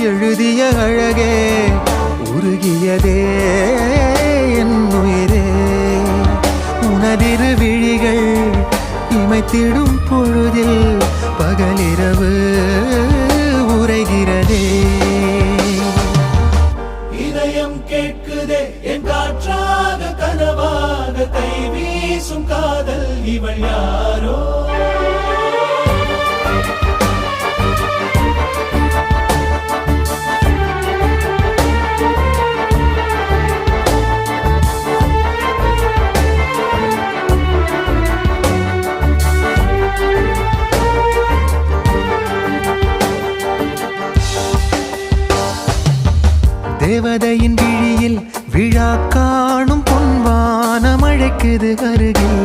எழுதிய அழகே உருகியதே என் உயிரே உனதிரு விழிகள் இமைத்திடும் பொழுதில் பகலிரவு உரைகிறதே இதயம் கேட்குதே என் காற்றாக கனவாக கை வீசும் காதல் இவள் யாரோ தேவதையின் விழியில் விழா காணும் பொன்வானம் அழைக்குது அருகில்